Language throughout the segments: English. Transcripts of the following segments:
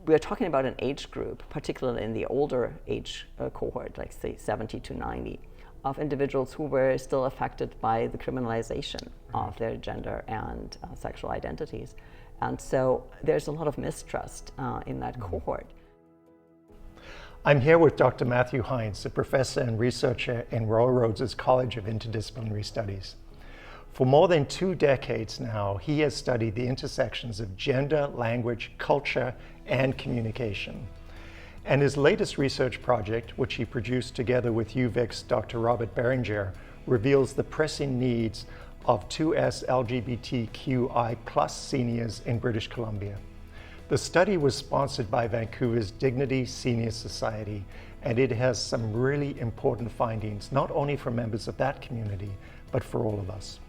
we're talking about an age group, particularly in the older age cohort, like say 70 to 90, of individuals who were still affected by the criminalization of their gender and sexual identities. And so there's a lot of mistrust in that cohort. I'm here with Dr. Matthew Heinz, a professor and researcher in Royal Roads' College of Interdisciplinary Studies. For more than 2 decades now, he has studied the intersections of gender, language, culture, and communication. And his latest research project, which he produced together with UVic's Dr. Robert Beringer, reveals the pressing needs of 2S LGBTQI+ seniors in British Columbia. The study was sponsored by Vancouver's Dignity Senior Society, and it has some really important findings, not only for members of that community, but for all of us.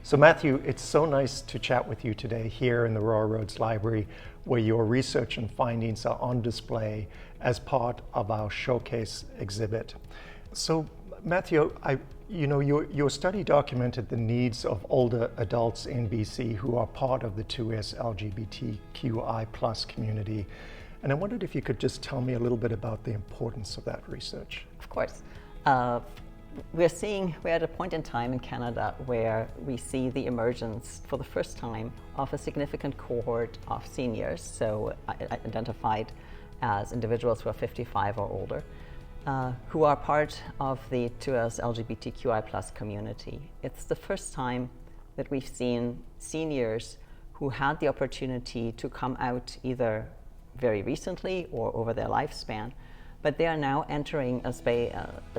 So Matthew, it's so nice to chat with you today here in the Royal Roads Library, where your research and findings are on display as part of our showcase exhibit. So Matthew, your study documented the needs of older adults in BC who are part of the 2S LGBTQI+ community. And I wondered if you could just tell me a little bit about the importance of that research. Of course. We're at a point in time in Canada where we see the emergence for the first time of a significant cohort of seniors, so identified as individuals who are 55 or older, who are part of the 2S LGBTQI+ community. It's the first time that we've seen seniors who had the opportunity to come out either very recently or over their lifespan, but they are now entering a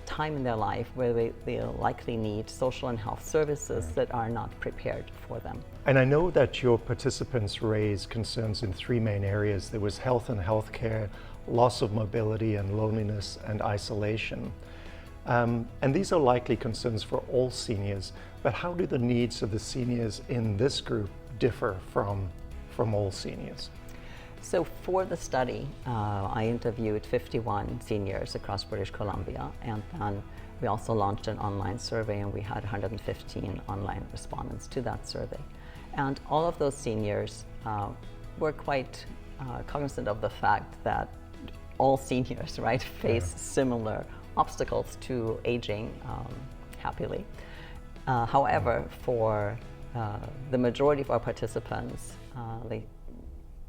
time in their life where they'll likely need social and health services that are not prepared for them. And I know that your participants raised concerns in 3 main areas. There was health and healthcare, loss of mobility, and loneliness and isolation. And these are likely concerns for all seniors, but how do the needs of the seniors in this group differ from all seniors? So for the study, I interviewed 51 seniors across British Columbia, and then we also launched an online survey, and we had 115 online respondents to that survey. And all of those seniors were quite cognizant of the fact that all seniors, right, face similar obstacles to aging happily. However, for the majority of our participants,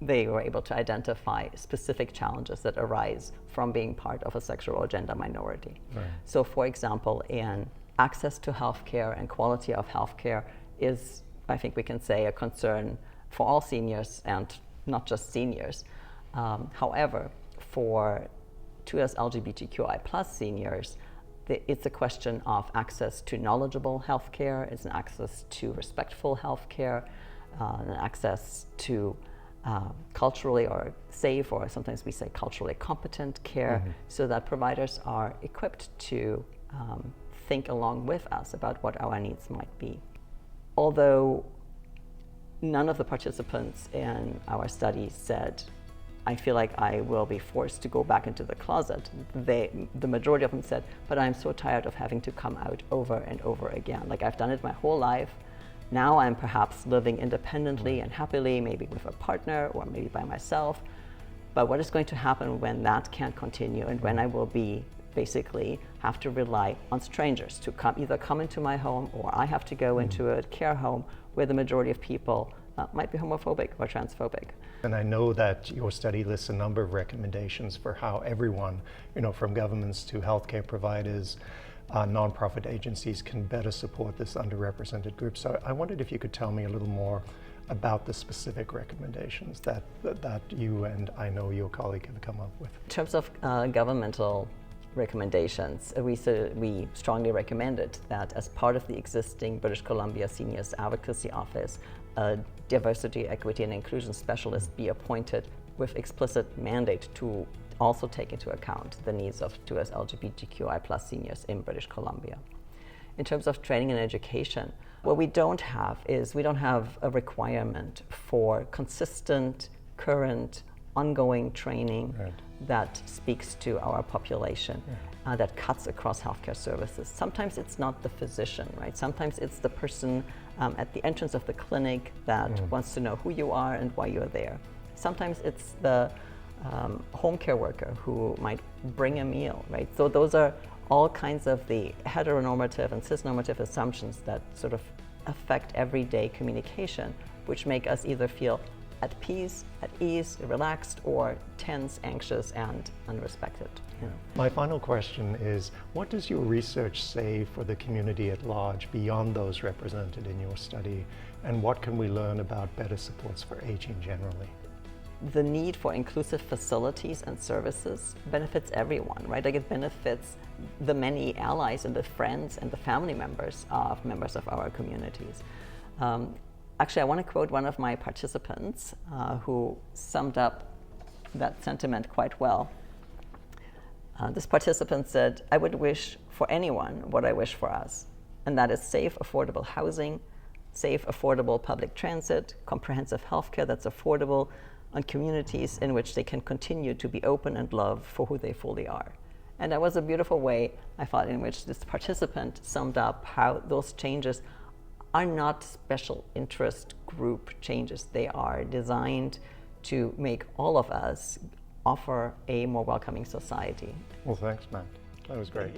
they were able to identify specific challenges that arise from being part of a sexual or gender minority. Right. So for example, in access to healthcare and quality of healthcare is, I think we can say, a concern for all seniors and not just seniors. However, for 2S LGBTQI+ seniors, it's a question of access to knowledgeable healthcare, it's an access to respectful healthcare, an access to culturally or safe, or sometimes we say culturally competent care, so that providers are equipped to think along with us about what our needs might be. Although none of the participants in our study said, I feel like I will be forced to go back into the closet, the majority of them said, but I'm so tired of having to come out over and over again. Like, I've done it my whole life. Now I'm perhaps living independently and happily, maybe with a partner or maybe by myself. But what is going to happen when that can't continue, and when I will be basically have to rely on strangers to either come into my home, or I have to go into a care home where the majority of people might be homophobic or transphobic. And I know that your study lists a number of recommendations for how everyone, from governments to healthcare providers, nonprofit agencies can better support this underrepresented group. So I wondered if you could tell me a little more about the specific recommendations that you and I know your colleague have come up with. In terms of governmental recommendations, we strongly recommended that as part of the existing British Columbia Seniors Advocacy Office, a diversity, equity, and inclusion specialist be appointed with explicit mandate to also take into account the needs of 2S LGBTQI+ seniors in British Columbia. In terms of training and education, what we don't have a requirement for consistent, current, ongoing training that speaks to our population, that cuts across healthcare services. Sometimes it's not the physician, right? Sometimes it's the person at the entrance of the clinic that wants to know who you are and why you're there. Sometimes it's the home care worker who might bring a meal, right? So those are all kinds of the heteronormative and cisnormative assumptions that sort of affect everyday communication, which make us either feel at peace, at ease, relaxed, or tense, anxious, and unrespected. Yeah. My final question is, what does your research say for the community at large beyond those represented in your study, and what can we learn about better supports for aging generally? The need for inclusive facilities and services benefits everyone, right? Like, it benefits the many allies and the friends and the family members of our communities. Actually, I want to quote one of my participants who summed up that sentiment quite well. This participant said, "I would wish for anyone what I wish for us, and that is safe, affordable housing, safe, affordable public transit, comprehensive healthcare that's affordable, and communities in which they can continue to be open and love for who they fully are." And that was a beautiful way, I thought, in which this participant summed up how those changes are not special interest group changes. They are designed to make all of us offer a more welcoming society. Well, thanks, Matt. That was great.